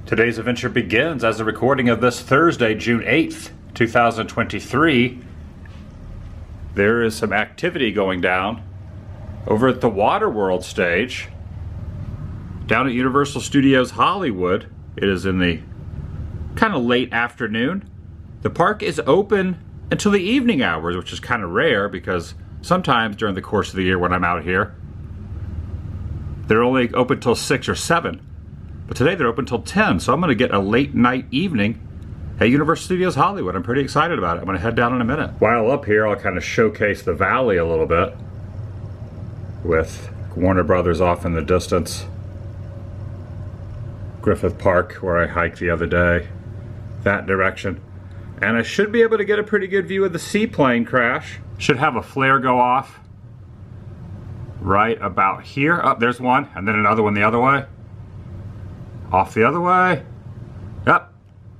Today's adventure begins as a recording of this Thursday, June 8th, 2023. There is some activity going down over at the Waterworld stage down at Universal Studios Hollywood. It is in the kind of late afternoon. The park is open until the evening hours, which is kind of rare because sometimes during the course of the year when I'm out here, they're only open till 6 or 7. But today they're open till 10, so I'm going to get a late night evening at Universal Studios Hollywood. I'm pretty excited about it. I'm going to head down in a minute. While up here, I'll kind of showcase the valley a little bit with Warner Brothers off in the distance. Griffith Park, where I hiked the other day, that direction. And I should be able to get a pretty good view of the seaplane crash. Should have a flare go off right about here. Oh, there's one, and then another one the other way. Off the other way. Yep,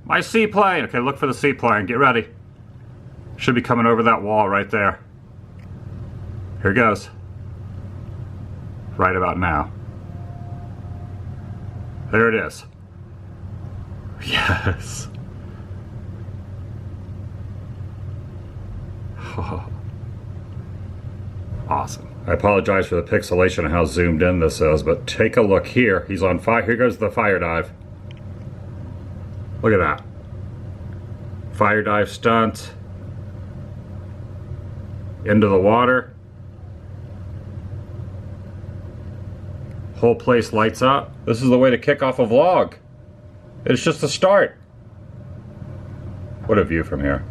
my seaplane. Okay, look for the seaplane. Get ready. Should be coming over that wall right there. Here it goes. Right about now. There it is. Yes. Oh. Awesome. I apologize for the pixelation and how zoomed in this is, but take a look here. He's on fire. Here goes the fire dive. Look at that. Fire dive stunt. Into the water. Whole place lights up. This is the way to kick off a vlog. It's just the start. What a view from here.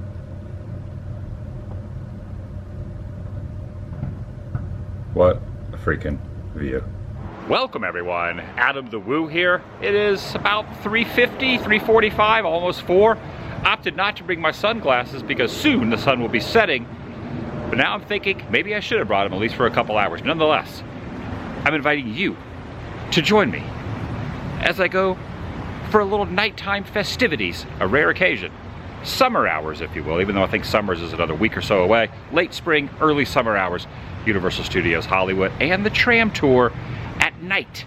What a freaking view. Welcome everyone, Adam the Woo here. It is about 3:50, 3:45, almost 4. Opted not to bring my sunglasses because soon the sun will be setting. But now I'm thinking maybe I should have brought them at least for a couple hours. Nonetheless, I'm inviting you to join me as I go for a little nighttime festivities, a rare occasion. Summer hours, if you will, even though I think summers is another week or so away. Late spring, early summer hours. Universal Studios Hollywood, and the Tram tour at night.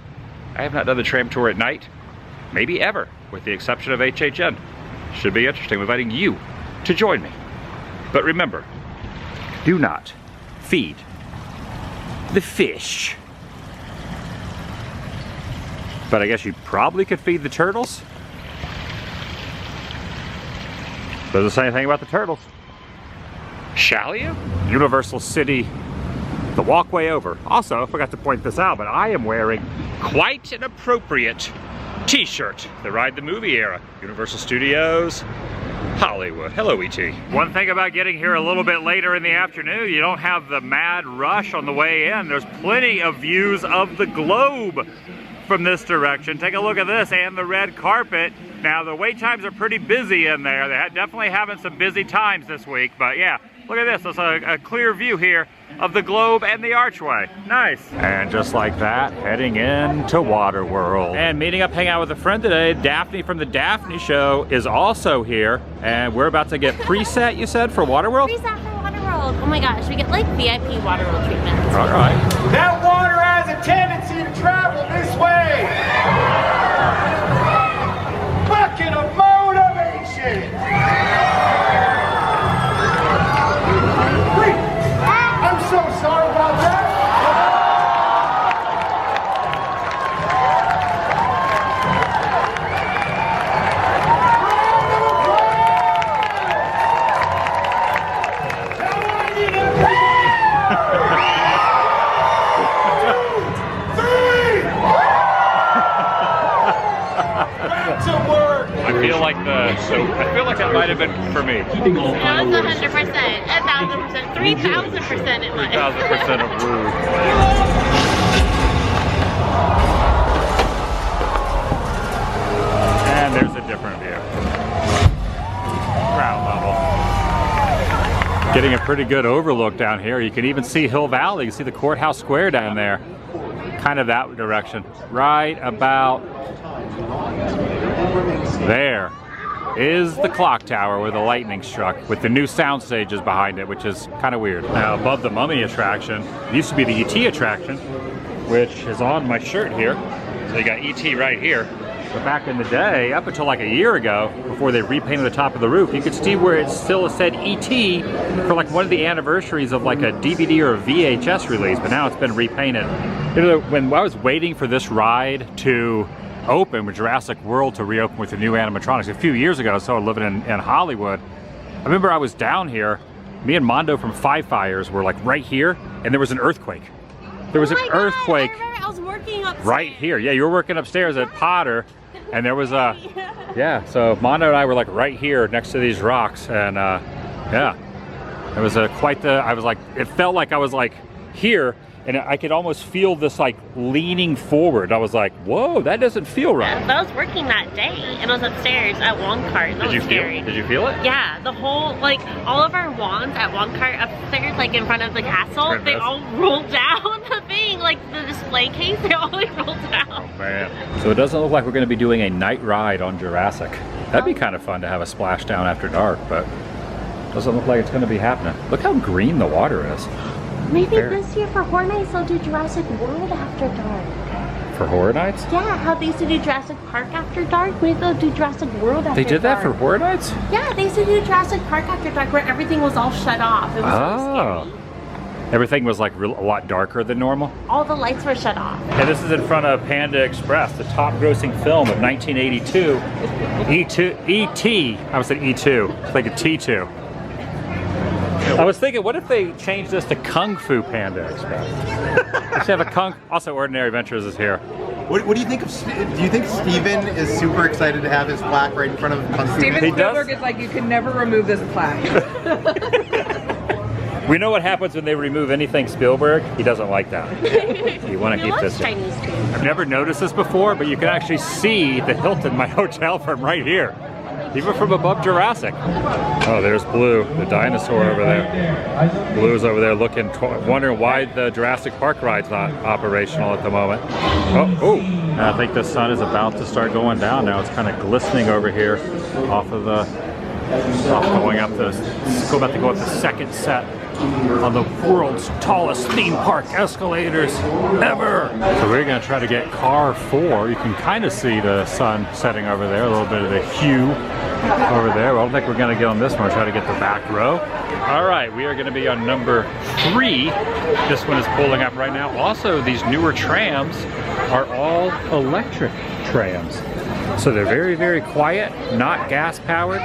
I have not done the Tram tour at night, maybe ever, with the exception of HHN. Should be interesting. I'm inviting you to join me. But remember, do not feed the fish. But I guess you probably could feed the turtles. Doesn't say anything about the turtles. Shall you? Universal City, the walkway over. Also, I forgot to point this out, but I am wearing quite an appropriate t-shirt. The Ride the Movie era. Universal Studios Hollywood. Hello, E.T. One thing about getting here a little bit later in the afternoon, you don't have the mad rush on the way in. There's plenty of views of the globe from this direction. Take a look at this and the red carpet. Now, the wait times are pretty busy in there. They're definitely having some busy times this week, but yeah, look at this. There's a clear view here of the globe and the archway. Nice. And just like that, heading into Waterworld. And meeting up, hang out with a friend today. Daphne from the Daphne Show is also here. And we're about to get preset, you said, for Waterworld? Preset for Waterworld. Oh my gosh, we get like VIP Waterworld treatment. All right. That water has a tendency to travel this way. Bucket of motivation. I'm so sorry about that. I feel like that might have been for me. That was 100%, 1,000%, 3,000% it was. 3,000% of Woo. And there's a different view. Ground level. Getting a pretty good overlook down here. You can even see Hill Valley. You can see the courthouse square down there. Kind of that direction. Right about there is the clock tower where the lightning struck, with the new sound stages behind it, which is kind of weird. Now above the Mummy attraction, it used to be the E.T. attraction, which is on my shirt here. So you got E.T. right here. But back in the day, up until like a year ago, before they repainted the top of the roof, you could see where it still said ET for like one of the anniversaries of like a DVD or a VHS release, but now it's been repainted. You know, when I was waiting for this ride to open, with Jurassic World to reopen with the new animatronics a few years ago, so living in Hollywood, I remember I was down here, me and Mondo from Five Fires were like right here, and there was an earthquake. There was an earthquake. I was working upstairs. Right here. Yeah, you were working upstairs at Potter, and there was a, yeah, so Mondo and I were like right here next to these rocks, and yeah, it was quite the, I was like, it felt like I was like here, and I could almost feel this like leaning forward. I was like, whoa, that doesn't feel right. I was working that day, and I was upstairs at Wonkart. That was scary. Did you feel it? Yeah, the whole, like, all of our wands at Wonkart upstairs, like in front of the castle, they all rolled down the thing, like the display case, they all like rolled down. Oh, man. So it doesn't look like we're gonna be doing a night ride on Jurassic. That'd be kind of fun to have a splashdown after dark, but it doesn't look like it's gonna be happening. Look how green the water is. Maybe this year for Horror Nights they'll do Jurassic World after dark. For Horror Nights? Yeah, how they used to do Jurassic Park after dark. Maybe they'll do Jurassic World after dark. They did that for Horror Nights? Yeah, they used to do Jurassic Park after dark where everything was all shut off. It was so scary. Everything was like a lot darker than normal? All the lights were shut off. And this is in front of Panda Express, the top grossing film of 1982. E.T. I was saying E2. It's like a T2. I was thinking, what if they changed this to Kung Fu Panda Express? They should have a Kung. Also, Ordinary Adventures is here. What do you think of? Do you think Steven is super excited to have his plaque right in front of Kung Fu? Steven Spielberg is like, you can never remove this plaque. We know what happens when they remove anything Spielberg. He doesn't like that. You want to keep this. Chinese food. I've never noticed this before, but you can actually see the Hilton, my hotel, from right here. Even from above Jurassic. Oh, there's Blue, the dinosaur over there. Blue's over there looking, wondering why the Jurassic Park ride's not operational at the moment. Oh, I think the sun is about to start going down now. It's kind of glistening over here off of the, about to go up the second set on the world's tallest theme park escalators ever. So we're gonna try to get car 4. You can kind of see the sun setting over there, a little bit of the hue over there. Well, I don't think we're gonna get on this one. We'll try to get the back row. All right, we are gonna be on number 3. This one is pulling up right now. Also, these newer trams are all electric trams. So they're very, very quiet, not gas powered,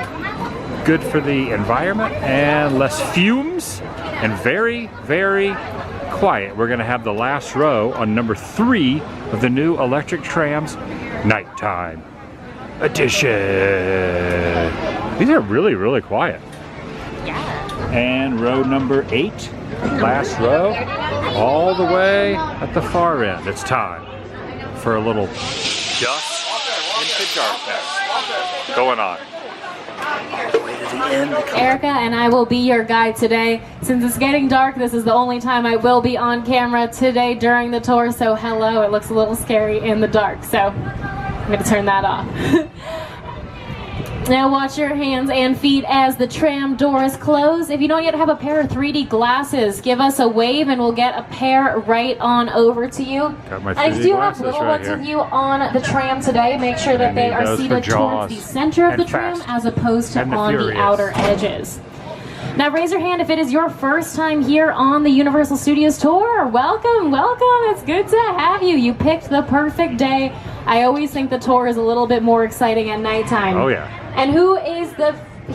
good for the environment and less fumes, and very, very quiet. We're gonna have the last row on number 3 of the new electric trams nighttime edition. These are really, really quiet. Yeah. And row number 8, last row, all the way at the far end. It's time for a little dust into darkness going on. Erica and I will be your guide today. Since it's getting dark, this is the only time I will be on camera today during the tour, so hello, it looks a little scary in the dark, so I'm going to turn that off. Now watch your hands and feet as the tram doors close. If you don't yet have a pair of 3D glasses, give us a wave and we'll get a pair right on over to you. Got my 3D I do have glasses little right ones here. of you on the tram today. Make sure that they are seated towards the center of the tram Fast as opposed to and the on the Furious. outer edges. Now raise your hand if it is your first time here on the Universal Studios tour. Welcome, welcome. It's good to have you. You picked the perfect day. I always think the tour is a little bit more exciting at nighttime. Oh yeah. And who is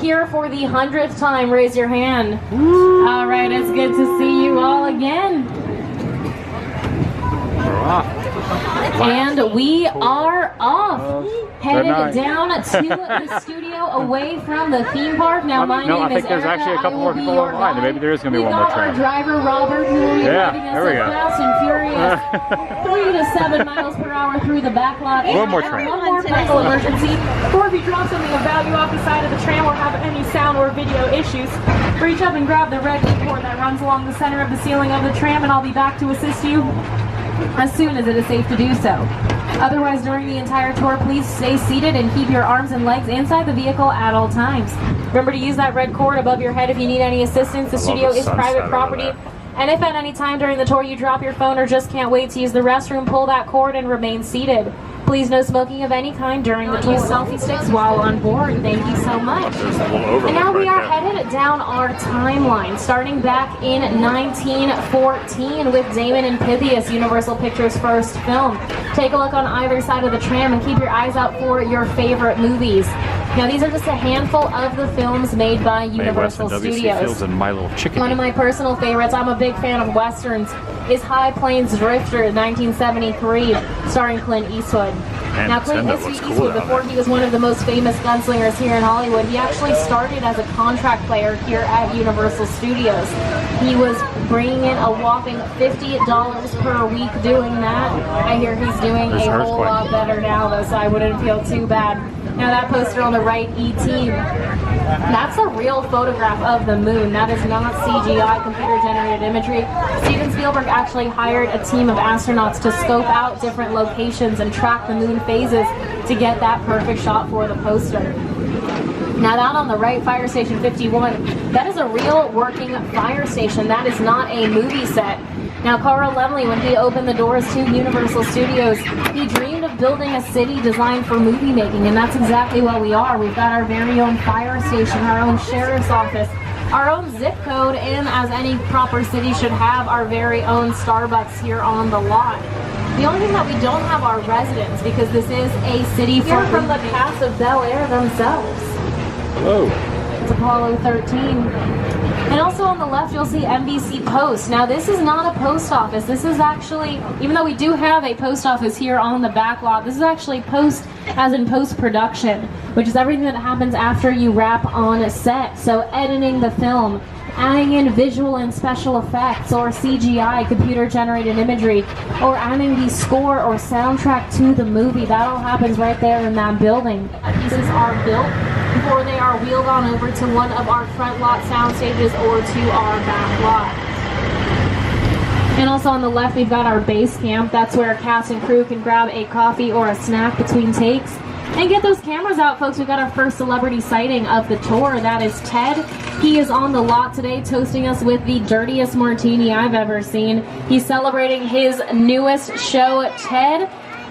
here for the 100th time? Raise your hand. Woo. All right, it's good to see you all again. We're off. And we are off. Headed night. down to the studio away from the theme park. Now my No, I name is think there's Erica. actually a couple I more will be people your online. guide. Maybe there is going to be We one more got our train. driver Robert, who will be Yeah, riding us there we at go. fast and furious 3 to 7 miles per hour through the backlot. One more And train. One more medical emergency. Or if you drop something of value off the side of the tram or have any sound or video issues, reach up and grab the red cord that runs along the center of the ceiling of the tram, and I'll be back to assist you as soon as it is safe to do so. Otherwise, during the entire tour, please stay seated and keep your arms and legs inside the vehicle at all times. Remember to use that red cord above your head if you need any assistance. The studio the is sunset private over property. there. And if at any time during the tour you drop your phone or just can't wait to use the restroom, pull that cord and remain seated. Please no smoking of any kind during the use selfie sticks while on board. Thank you so much. And now we are headed down our timeline, starting back in 1914 with Damon and Pythias, Universal Pictures' first film. Take a look on either side of the tram and keep your eyes out for your favorite movies. Now these are just a handful of the films made by Universal Studios. And My Little Chicken. One of my personal favorites, I'm a big fan of westerns, is High Plains Drifter, 1973, starring Clint Eastwood. Now Clint Eastwood, before he was one of the most famous gunslingers here in Hollywood, he actually started as a contract player here at Universal Studios. He was bringing in a whopping $50 per week doing that. I hear he's doing a whole lot better now though, so I wouldn't feel too bad. Now that poster on the right, E.T., that's a real photograph of the moon. That is not CGI, computer-generated imagery. Steven Spielberg actually hired a team of astronauts to scope out different locations and track the moon phases to get that perfect shot for the poster. Now that on the right, Fire Station 51, that is a real working fire station. That is not a movie set. Now Carl Laemmle, when he opened the doors to Universal Studios, he dreamed of building a city designed for movie making, and that's exactly what we are. We've got our very own fire station, our own sheriff's office, our own zip code, and as any proper city should have, our very own Starbucks here on the lot. The only thing that we don't have are residents, because this is a city from the cast of Bel Air themselves. Hello. It's Apollo 13. And also on the left, you'll see NBC Post. Now, this is not a post office. This is actually, even though we do have a post office here on the back lot, this is actually post as in post-production, which is everything that happens after you wrap on a set. So editing the film, adding in visual and special effects, or CGI, computer-generated imagery, or adding the score or soundtrack to the movie. That all happens right there in that building. Pieces are built before they are wheeled on over to one of our front lot sound stages or to our back lot. And also on the left, we've got our base camp. That's where cast and crew can grab a coffee or a snack between takes. And get those cameras out, folks. We've got our first celebrity sighting of the tour. That is Ted. He is on the lot today, toasting us with the dirtiest martini I've ever seen. He's celebrating his newest show, Ted,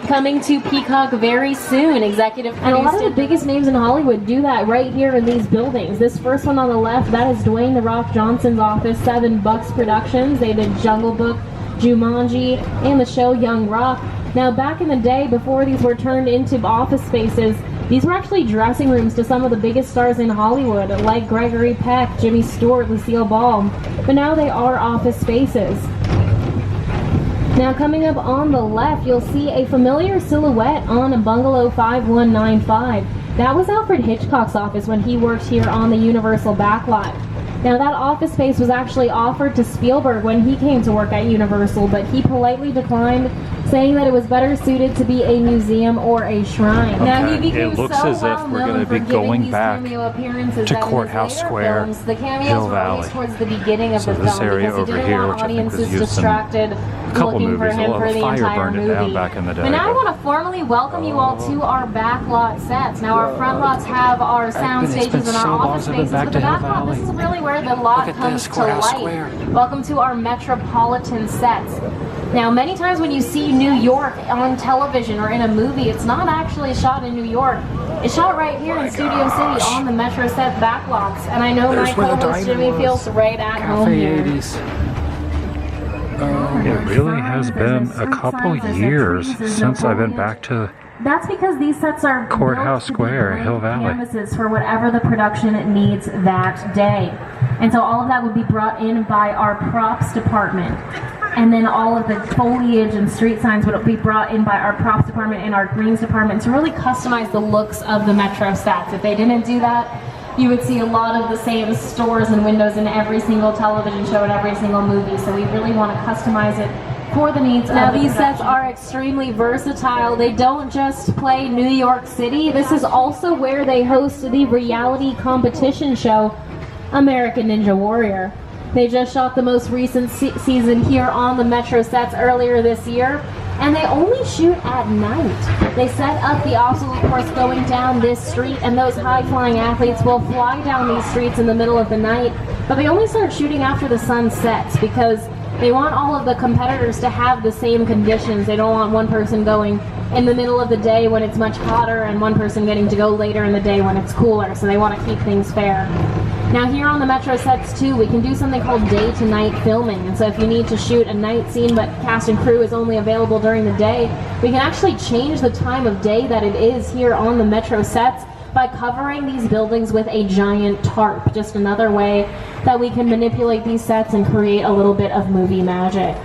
coming to Peacock very soon. Executive produced. And a lot of the biggest names in Hollywood do that right here in these buildings. This first one on the left, that is Dwayne "The Rock" Johnson's office, 7 Bucks Productions. They did Jungle Book, Jumanji, and the show Young Rock. Now, back in the day, before these were turned into office spaces, these were actually dressing rooms to some of the biggest stars in Hollywood, like Gregory Peck, Jimmy Stewart, Lucille Ball. But now they are office spaces. Now, coming up on the left, you'll see a familiar silhouette on Bungalow 5195. That was Alfred Hitchcock's office when he worked here on the Universal backlot. Now, that office space was actually offered to Spielberg when he came to work at Universal, but he politely declined, saying that it was better suited to be a museum or a shrine. Okay. Now, he became it looks so as if we're going to be going back to Courthouse Square, the Hill Valley. Towards the beginning of so the this film, area because he over didn't here, want which I think was audiences used in a couple looking movies, for him a for the fire entire burned movie. it down back in the day. But now I want to formally welcome you all to our backlot sets. Now, our front lots have our sound stages and our office spaces, but the back lot, this is really where the lot comes to light. Welcome to our metropolitan sets. Now, many times when you see New York on television or in a movie, it's not actually shot in New York. It's shot right here in Studio City on the Metro set backlots. And I know my co-host Jimmy feels right at home here. It really has been a couple years since I've been back to That's because these sets are Courthouse Square, Hill Valley. Canvases for whatever the production needs that day. And so all of that would be brought in by our props department. And then all of the foliage and street signs would be brought in by our props department and our greens department to really customize the looks of the Metro sets. If they didn't do that, you would see a lot of the same stores and windows in every single television show and every single movie. So we really want to customize it for the needs of the production. Now, these sets are extremely versatile. They don't just play New York City. This is also where they host the reality competition show, American Ninja Warrior. They just shot the most recent season here on the Metro sets earlier this year, and they only shoot at night. They set up the obstacle course going down this street, and those high-flying athletes will fly down these streets in the middle of the night, but they only start shooting after the sun sets because They want all of the competitors to have the same conditions. They don't want one person going in the middle of the day when it's much hotter and one person getting to go later in the day when it's cooler, so they want to keep things fair. Now here on the Metro sets too, we can do something called day to night filming, and so if you need to shoot a night scene but cast and crew is only available during the day, we can actually change the time of day that it is here on the Metro sets by covering these buildings with a giant tarp. Just another way that we can manipulate these sets and create a little bit of movie magic.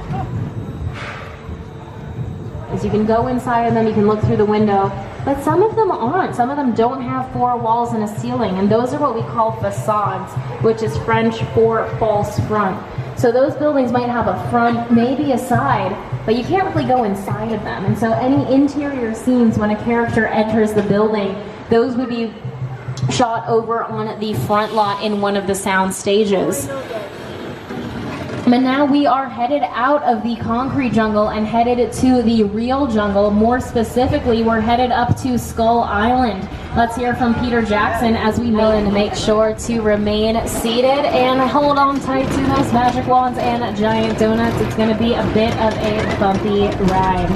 As you can go inside and then you can look through the window, but some of them aren't. Some of them don't have 4 walls and a ceiling, and those are what we call facades, which is French for false front. So those buildings might have a front, maybe a side, but you can't really go inside of them. And so any interior scenes when a character enters the building, those would be shot over on the front lot in one of the sound stages. But now we are headed out of the concrete jungle and headed to the real jungle. More specifically, we're headed up to Skull Island. Let's hear from Peter Jackson as we make sure to remain seated and hold on tight to those magic wands and giant donuts. It's going to be a bit of a bumpy ride.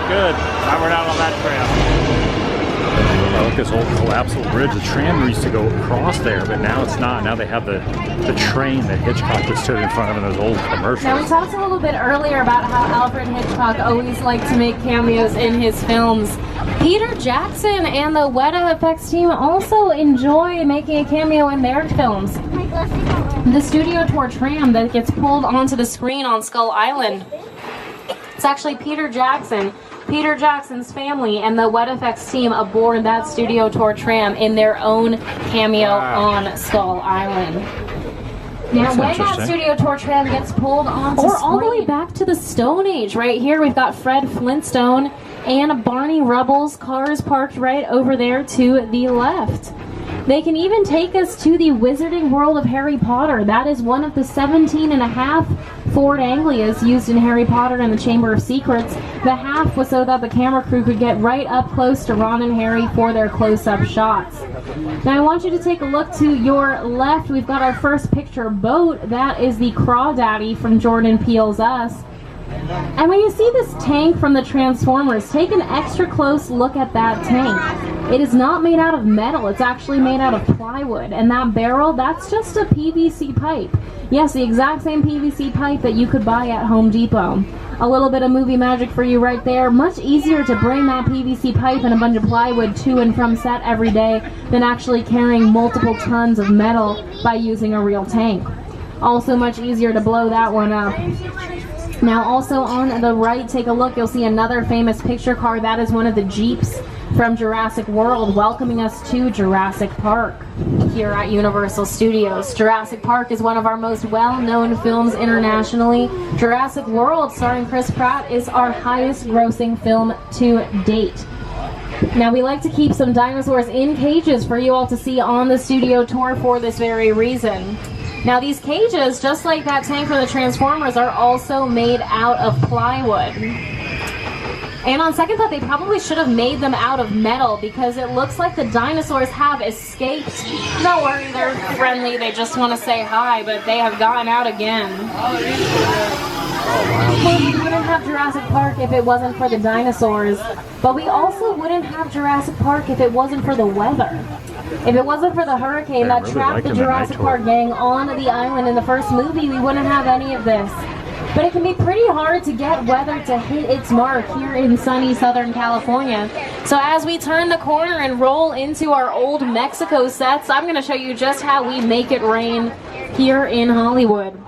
Good. Now we're not on that tram. Look, this old collapsible bridge. The tram used to go across there, but now it's not. Now they have the train that Hitchcock just stood in front of in those old commercials. Now we talked a little bit earlier about how Alfred Hitchcock always liked to make cameos in his films. Peter Jackson and the Weta Effects team also enjoy making a cameo in their films. The studio tour tram that gets pulled onto the screen on Skull Island. It's actually Peter Jackson's family and the Weta Effects team aboard that studio tour tram in their own cameo on Skull Island. Now, when that studio tour tram gets pulled onto or all the way back to the Stone Age, right here we've got Fred Flintstone and Barney Rubble's cars parked right over there to the left. They can even take us to the Wizarding World of Harry Potter. That is one of the 17.5 Ford Anglias used in Harry Potter and the Chamber of Secrets. The half was so that the camera crew could get right up close to Ron and Harry for their close-up shots. Now I want you to take a look to your left. We've got our first picture boat. That is the Crawdaddy from Jordan Peele's Us. And when you see this tank from the Transformers, take an extra close look at that tank. It is not made out of metal, it's actually made out of plywood. And that barrel, that's just a PVC pipe. Yes, the exact same PVC pipe that you could buy at Home Depot. A little bit of movie magic for you right there. Much easier to bring that PVC pipe and a bunch of plywood to and from set every day than actually carrying multiple tons of metal by using a real tank. Also much easier to blow that one up. Now also on the right, take a look, you'll see another famous picture car. That is one of the Jeeps from Jurassic World welcoming us to Jurassic Park here at Universal Studios. Jurassic Park is one of our most well-known films internationally. Jurassic World, starring Chris Pratt, is our highest grossing film to date. Now we like to keep some dinosaurs in cages for you all to see on the studio tour for this very reason. Now these cages, just like that tank from the Transformers, are also made out of plywood. And on second thought, they probably should have made them out of metal because it looks like the dinosaurs have escaped. Don't worry, they're friendly, they just want to say hi, but they have gotten out again. Well, we wouldn't have Jurassic Park if it wasn't for the dinosaurs, but we also wouldn't have Jurassic Park if it wasn't for the weather. If it wasn't for the hurricane that trapped the Jurassic Park gang on the island in the first movie, we wouldn't have any of this. But it can be pretty hard to get weather to hit its mark here in sunny Southern California. So as we turn the corner and roll into our old Mexico sets, I'm going to show you just how we make it rain here in Hollywood.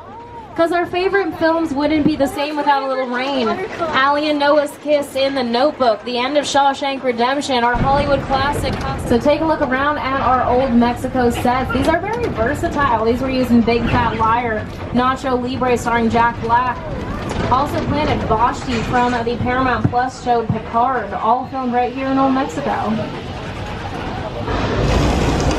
Because our favorite films wouldn't be the same without a little rain. Allie and Noah's Kiss in The Notebook, The End of Shawshank Redemption, our Hollywood classic. So take a look around at our old Mexico sets. These are very versatile. These were used in Big Fat Liar, Nacho Libre starring Jack Black. Also Planet Vashti from the Paramount Plus show Picard, all filmed right here in old Mexico.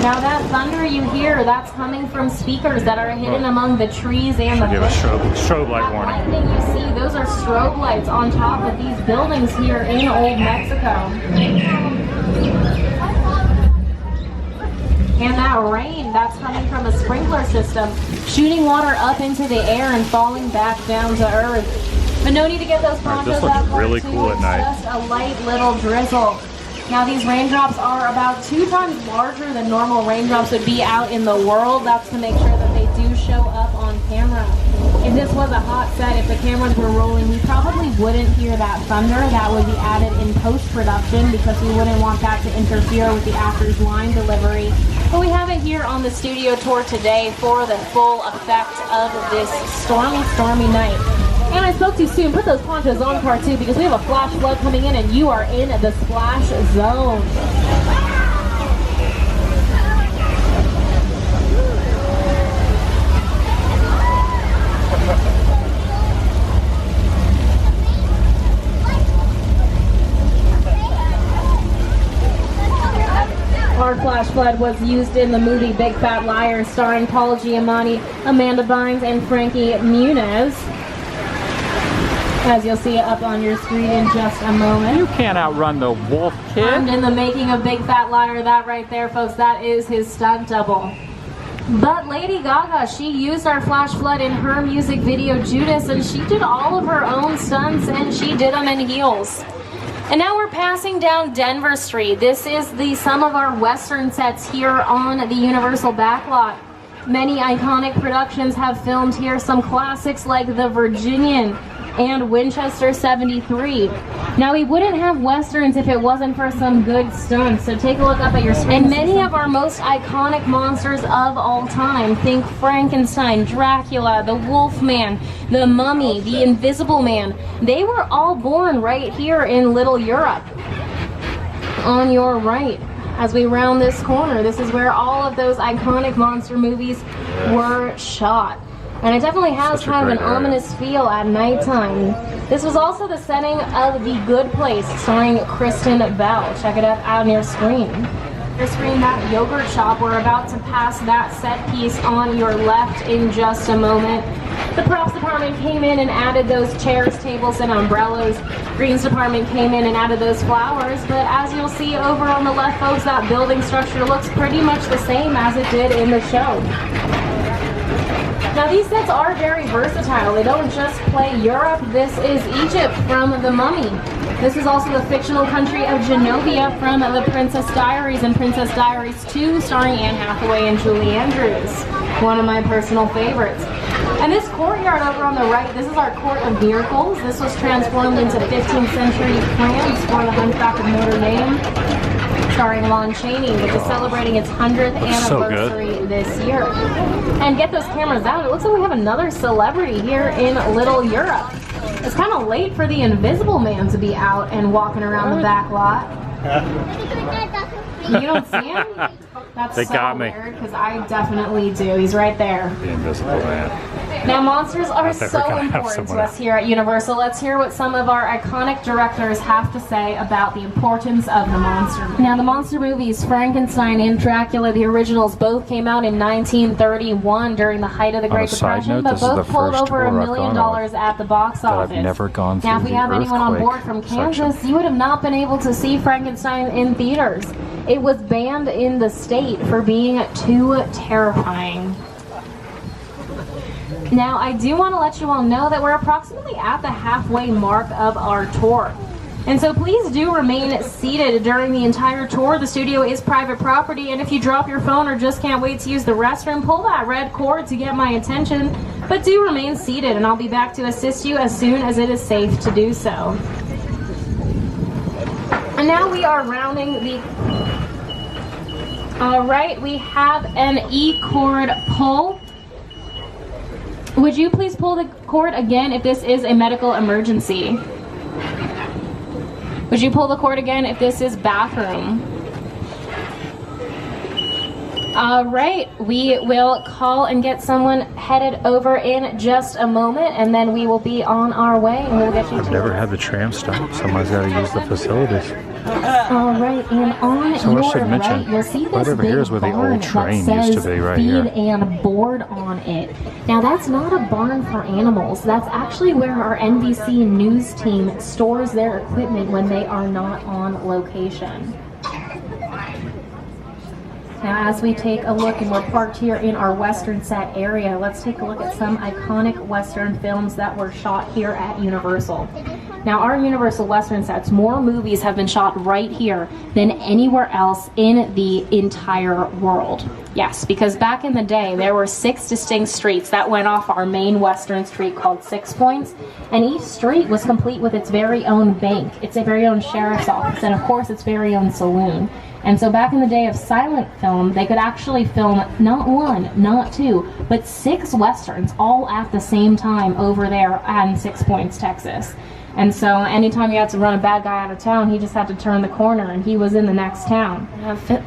Now that thunder you hear, that's coming from speakers that are hidden among the trees and the Give a bushes. strobe light That warning. lightning you see, those are strobe lights on top of these buildings here in Old Mexico. And that rain, that's coming from a sprinkler system, shooting water up into the air and falling back down to earth. But no need to get those ponchos This looks out far really too, cool at night. Just a light little drizzle. Now these raindrops are about 2 times larger than normal raindrops would be out in the world. That's to make sure that they do show up on camera. If this was a hot set, if the cameras were rolling, we probably wouldn't hear that thunder. That would be added in post-production because we wouldn't want that to interfere with the actor's line delivery. But we have it here on the studio tour today for the full effect of this stormy night. And I spoke too soon. Put those ponchos on, part 2, because we have a flash flood coming in and you are in the splash zone. Our flash flood was used in the movie Big Fat Liar, starring Paul Giamatti, Amanda Bynes, and Frankie Muniz. As you'll see up on your screen in just a moment. You can't outrun the wolf, And kid. in the making of Big Fat Liar, that right there, folks, that is his stunt double. But Lady Gaga, she used our flash flood in her music video Judas, and she did all of her own stunts, and she did them in heels. And now we're passing down Denver Street. This is some of our Western sets here on the Universal Backlot. Many iconic productions have filmed here, some classics like The Virginian and Winchester 73. Now we wouldn't have Westerns if it wasn't for some good stunts, so take a look up at your screen. And many of our most iconic monsters of all time, think Frankenstein, Dracula, the Wolfman, the Mummy, the Invisible Man, they were all born right here in Little Europe. On your right, as we round this corner, this is where all of those iconic monster movies were shot. And it definitely has Such a kind of an great area. ominous feel at nighttime. This was also the setting of The Good Place, starring Kristen Bell. Check it out on your screen. Your screen, that yogurt shop. We're about to pass that set piece on your left in just a moment. The props department came in and added those chairs, tables, and umbrellas. Greens department came in and added those flowers. But as you'll see over on the left, folks, that building structure looks pretty much the same as it did in the show. Now these sets are very versatile. They don't just play Europe. This is Egypt from The Mummy. This is also the fictional country of Genovia from The Princess Diaries and Princess Diaries 2, starring Anne Hathaway and Julie Andrews. One of my personal favorites. And this courtyard over on the right, this is our Court of Miracles. This was transformed into 15th century France for the Hunchback of Notre Dame, starring Lon Chaney, which is celebrating its 100th So good. anniversary this year. And get those cameras out. It looks like we have another celebrity here in Little Europe. It's kind of late for the Invisible Man to be out and walking around the back lot. You don't see him? That's They so got me. weird because I definitely do. He's right there. The Invisible Man. Now, monsters are thought we were so gonna have important to someone us here at Universal. Let's hear what some of our iconic directors have to say about the importance of the monster. Now, the monster movies, Frankenstein and Dracula, the originals, both came out in 1931 during the height of the On a Great side Depression, note, but this is both the pulled first over $1 tour I've million gone on at the box that office. I've never gone Now, if through we the have anyone on board earthquake from Kansas, section. you would have not been able to see Frankenstein in theaters. It was banned in the state for being too terrifying. Now, I do want to let you all know that we're approximately at the halfway mark of our tour. And so please do remain seated during the entire tour. The studio is private property, and if you drop your phone or just can't wait to use the restroom, pull that red cord to get my attention. But do remain seated, and I'll be back to assist you as soon as it is safe to do so. And now we are rounding the... Alright, we have an E-cord pull. Would you please pull the cord again if this is a medical emergency? Would you pull the cord again if this is bathroom? All right, we will call and get someone headed over in just a moment, and then we will be on our way, and we'll get you I've never had the tram stop. Someone's got to use the facilities. All right, and on So I your should mention, right, you'll see this right over big here is where the barn old train that used to says be, right feed here. and board on it. Now, that's not a barn for animals. That's actually where our NBC News team stores their equipment when they are not on location. Now, as we take a look, and we're parked here in our Western set area, let's take a look at some iconic Western films that were shot here at Universal. Now, our Universal Western sets, more movies have been shot right here than anywhere else in the entire world. Yes, because back in the day, there were 6 distinct streets that went off our main Western street called 6 Points, and each street was complete with its very own bank, its very own sheriff's office, and of course its very own saloon. And so back in the day of silent film, they could actually film not 1, not 2, but 6 Westerns all at the same time over there in 6 Points, Texas. And so anytime you had to run a bad guy out of town, he just had to turn the corner and he was in the next town.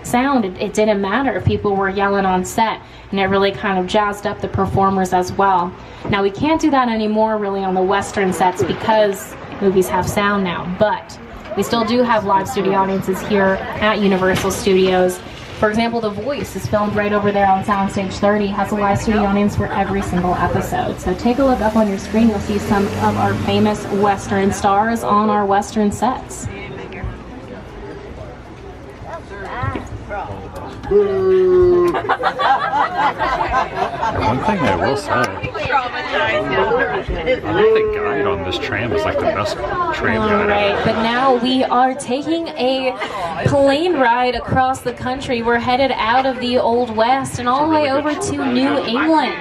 Sound, it didn't matter if people were yelling on set, and it really kind of jazzed up the performers as well. Now, we can't do that anymore really on the Western sets because movies have sound now, but we still do have live studio audiences here at Universal Studios. For example, The Voice is filmed right over there on Soundstage 30, has a live studio audience for every single episode. So take a look up on your screen, you'll see some of our famous Western stars on our Western sets. One thing I will say, I think the guide on this tram is like the best tram guide. Alright, but now we are taking a plane ride across the country. We're headed out of the Old West and all the way over to New England.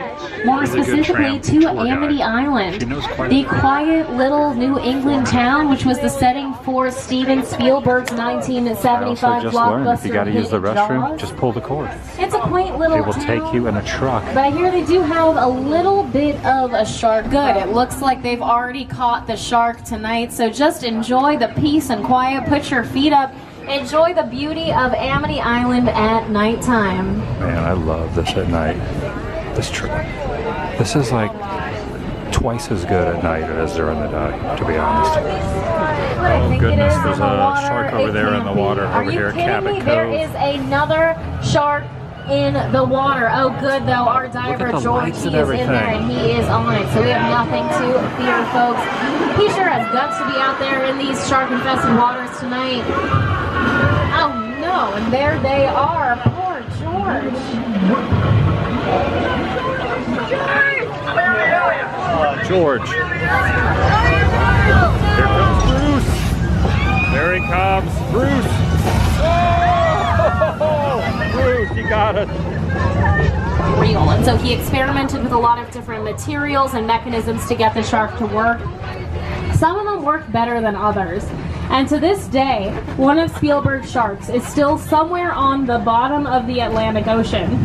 More specifically to Amity Island. The quiet little New England town, which was the setting for Steven Spielberg's 1975 blockbuster. If you got to use the restroom, just pull the cord. It's a quaint little They will town, take you in a truck. but I hear they do have a little bit of a shark. Good, it looks like they've already caught the shark tonight, so just enjoy the peace and quiet, put your feet up, enjoy the beauty of Amity Island at nighttime. Man, I love this at night. This trip. This is like twice as good at night as during the day, to be honest. Oh goodness, there's a shark over there in the water over here at Cabot Cove. There is another shark in the water. Oh good though, our diver the George, lights he and is in there everything. and he is on it, so we have nothing to fear, folks. He sure has guts to be out there in these shark-infested waters tonight. Oh no, and there they are, poor George. George. Here comes Bruce. There he comes, Bruce. Oh, Bruce, you got it. Real. And so he experimented with a lot of different materials and mechanisms to get the shark to work. Some of them work better than others. And to this day, one of Spielberg's sharks is still somewhere on the bottom of the Atlantic Ocean.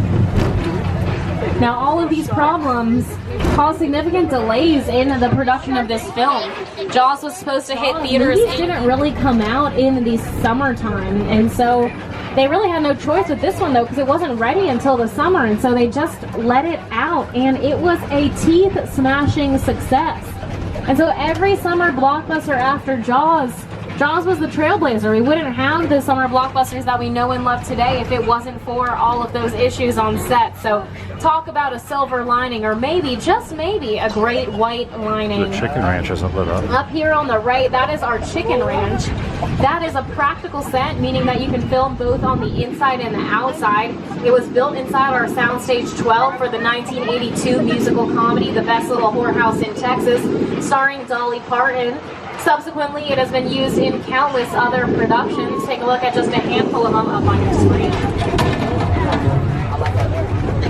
Now, all of these problems caused significant delays in the production of this film. Jaws was supposed to hit theaters. Movies didn't really come out in the summertime, and so they really had no choice with this one though, because it wasn't ready until the summer, and so they just let it out, and it was a teeth-smashing success. And so every summer blockbuster after Jaws was the trailblazer. We wouldn't have the summer blockbusters that we know and love today if it wasn't for all of those issues on set. So talk about a silver lining, or maybe, just maybe, a great white lining. The chicken ranch isn't lit up. Up here on the right, that is our chicken ranch. That is a practical set, meaning that you can film both on the inside and the outside. It was built inside our Soundstage 12 for the 1982 musical comedy, The Best Little Whorehouse in Texas, starring Dolly Parton. Subsequently, it has been used in countless other productions. Take a look at just a handful of them up on your screen.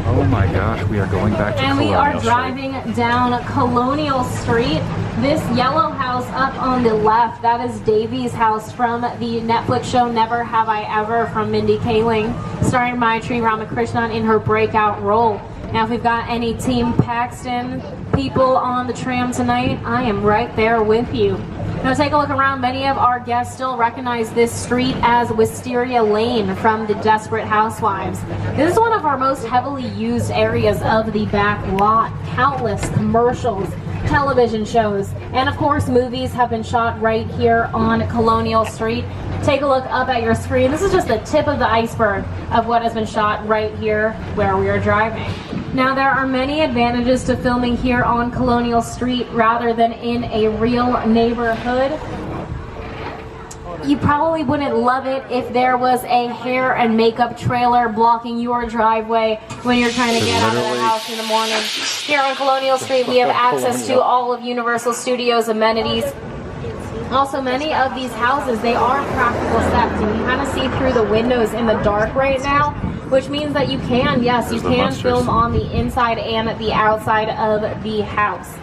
Oh my gosh, we are going back to And Colonial we are Street. driving down Colonial Street. This yellow house up on the left, that is Davy's house from the Netflix show Never Have I Ever from Mindy Kaling, starring Maitri Ramakrishnan in her breakout role. Now, if we've got any Team Paxton people on the tram tonight, I am right there with you. Now take a look around. Many of our guests still recognize this street as Wisteria Lane from the Desperate Housewives. This is one of our most heavily used areas of the back lot. Countless commercials, television shows, and of course movies have been shot right here on Colonial Street. Take a look up at your screen. This is just the tip of the iceberg of what has been shot right here where we are driving. Now there are many advantages to filming here on Colonial Street rather than in a real neighborhood. You probably wouldn't love it if there was a hair and makeup trailer blocking your driveway when you're trying to get out of the house in the morning. Here on Colonial Street, we have access to all of Universal Studios amenities. Also, many of these houses, they are practical sets, and you kind of see through the windows in the dark right now, which means that you can, yes, you can film on the inside and the outside of the house.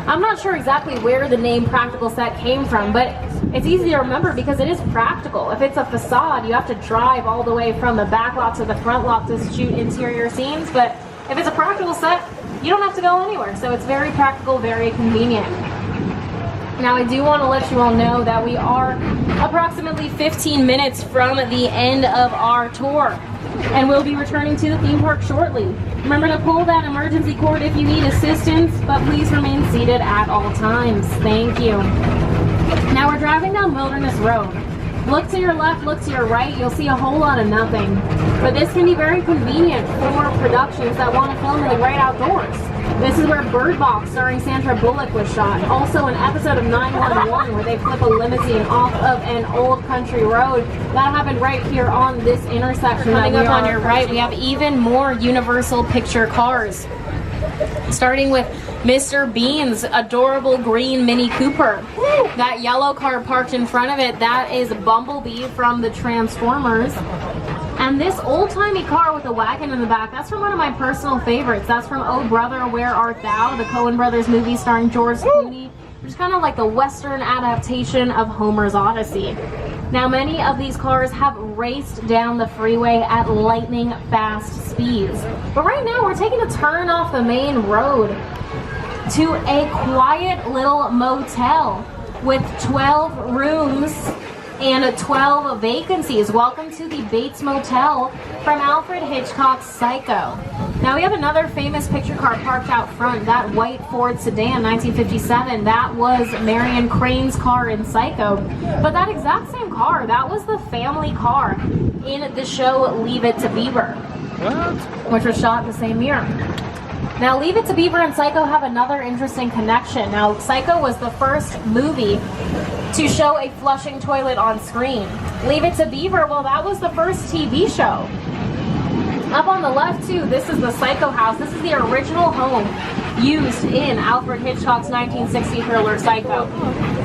I'm not sure exactly where the name practical set came from, but it's easy to remember because it is practical. If it's a facade, you have to drive all the way from the back lot to the front lot to shoot interior scenes, but if it's a practical set, you don't have to go anywhere. So it's very practical, very convenient. Now I do want to let you all know that we are approximately 15 minutes from the end of our tour, and we'll be returning to the theme park shortly. Remember to pull that emergency cord if you need assistance, but please remain seated at all times. Thank you. Now we're driving down Wilderness Road. Look to your left, look to your right, you'll see a whole lot of nothing. But this can be very convenient for productions that want to film in the great outdoors. This is where Bird Box starring Sandra Bullock was shot. Also an episode of 911 where they flip a limousine off of an old country road. That happened right here on this intersection. Coming up on your right, we have even more Universal Picture cars. Starting with Mr. Bean's adorable green Mini Cooper. That yellow car parked in front of it, that is Bumblebee from the Transformers. And this old-timey car with a wagon in the back, that's from one of my personal favorites. That's from Oh Brother, Where Art Thou, the Coen Brothers movie starring George Clooney, which is kind of like the Western adaptation of Homer's Odyssey. Now, many of these cars have raced down the freeway at lightning fast speeds. But right now, we're taking a turn off the main road to a quiet little motel with 12 rooms and 12 vacancies. Welcome to the Bates Motel from Alfred Hitchcock's Psycho. Now we have another famous picture car parked out front, that white Ford sedan, 1957. That was Marion Crane's car in Psycho. But that exact same car, that was the family car in the show Leave It to Beaver, which was shot the same year. Now, Leave It to Beaver and Psycho have another interesting connection. Now, Psycho was the first movie to show a flushing toilet on screen. Leave It to Beaver, well, that was the first TV show. Up on the left, too, this is the Psycho house. This is the original home used in Alfred Hitchcock's 1960 thriller Psycho.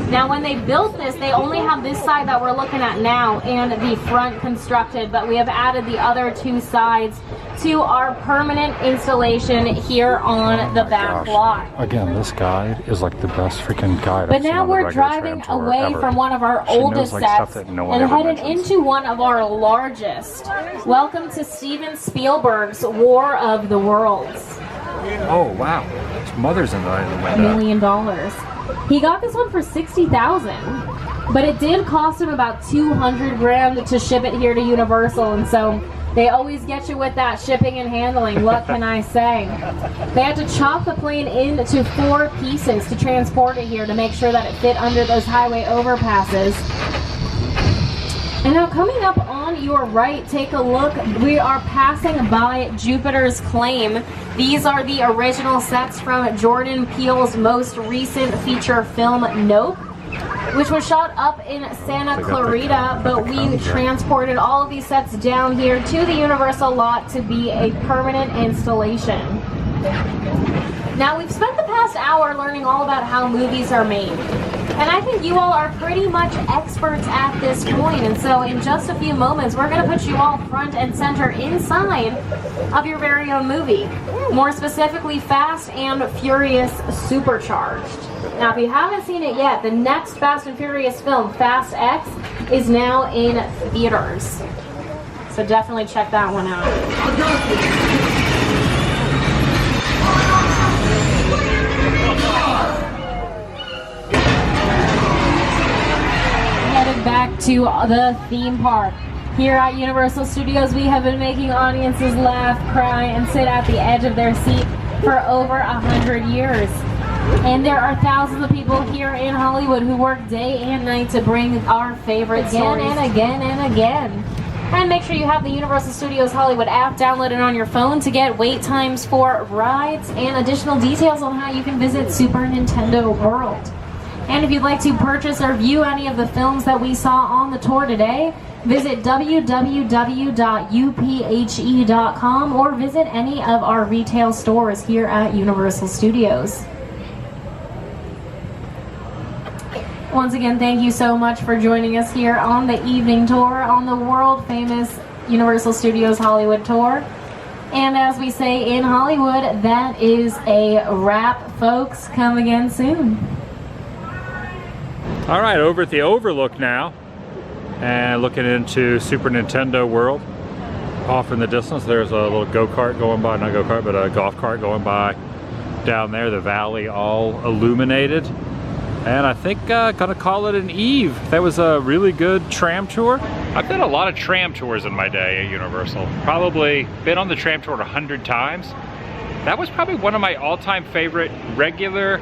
Now, when they built this, they only have this side that we're looking at now and the front constructed, but we have added the other two sides to our permanent installation here on the back lot. Again, this guide is like the best freaking guide. But now we're driving away from one of our oldest sets and headed into one of our largest. Welcome to Steven Spielberg's War of the Worlds. Oh wow, his mother's in the window. $1 million. He got this one for $60,000, but it did cost him about $200,000 to ship it here to Universal, and so they always get you with that shipping and handling. What can I say? They had to chop the plane into 4 pieces to transport it here to make sure that it fit under those highway overpasses. And now coming up on your right, take a look. We are passing by Jupiter's Claim. These are the original sets from Jordan Peele's most recent feature film, Nope, which was shot up in Santa Clarita, but we transported all of these sets down here to the Universal lot to be a permanent installation. Now, we've spent the past hour learning all about how movies are made, and I think you all are pretty much experts at this point, and so in just a few moments, we're going to put you all front and center inside of your very own movie, more specifically Fast and Furious Supercharged. Now, if you haven't seen it yet, the next Fast and Furious film, Fast X, is now in theaters. So definitely check that one out. back to the theme park. Here at Universal Studios, we have been making audiences laugh, cry, and sit at the edge of their seat for over 100 years. And there are thousands of people here in Hollywood who work day and night to bring our favorite stories and again and again. And make sure you have the Universal Studios Hollywood app downloaded on your phone to get wait times for rides and additional details on how you can visit Super Nintendo World. And if you'd like to purchase or view any of the films that we saw on the tour today, visit www.uphe.com or visit any of our retail stores here at Universal Studios. Once again, thank you so much for joining us here on the evening tour on the world famous Universal Studios Hollywood tour. And as we say in Hollywood, that is a wrap, folks. Come again soon. All right, over at the Overlook now, and looking into Super Nintendo World. Off in the distance, there's a little go-kart going by, not go-kart, but a golf cart going by down there, the valley all illuminated. And I think gonna call it an eve. That was a really good tram tour. I've done a lot of tram tours in my day at Universal. Probably been on the tram tour 100 times. That was probably one of my all-time favorite regular,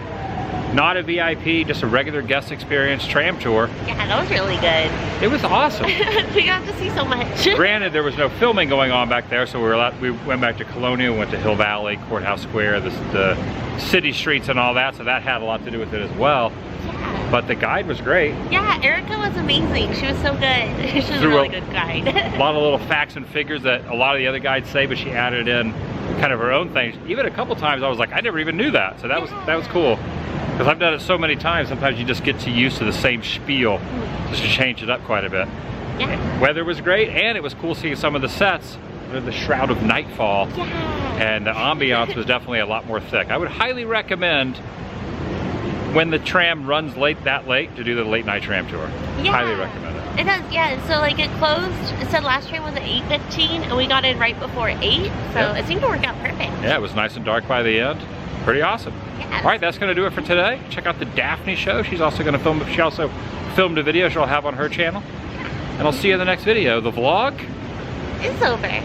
not a VIP, just a regular guest experience tram tour. Yeah, that was really good. It was awesome. We got to see so much. Granted, there was no filming going on back there, so we went back to Colonial, went to Hill Valley, Courthouse Square, the city streets and all that, so that had a lot to do with it as well. Yeah. But the guide was great. Yeah, Erica was amazing. She was so good. She was a really good guide. A lot of little facts and figures that a lot of the other guides say, but she added in kind of her own things. Even a couple times I was like, I never even knew that. So that was cool. Because I've done it so many times, sometimes you just get too used to the same spiel, just to change it up quite a bit. Yeah. Weather was great, and it was cool seeing some of the sets under the shroud of nightfall. Yeah. And the ambiance was definitely a lot more thick. I would highly recommend when the tram runs that late to do the late night tram tour. Yeah. Highly recommend it. It does, yeah. So like it closed, it said last train was at 8:15 and we got in right before 8. So Yep. it seemed to work out perfect. Yeah, it was nice and dark by the end. Pretty awesome. Yeah. All right, that's gonna do it for today. Check out the Daphne show. She's also gonna film, she also filmed a video she'll have on her channel. And I'll see you in the next video. The vlog It's over.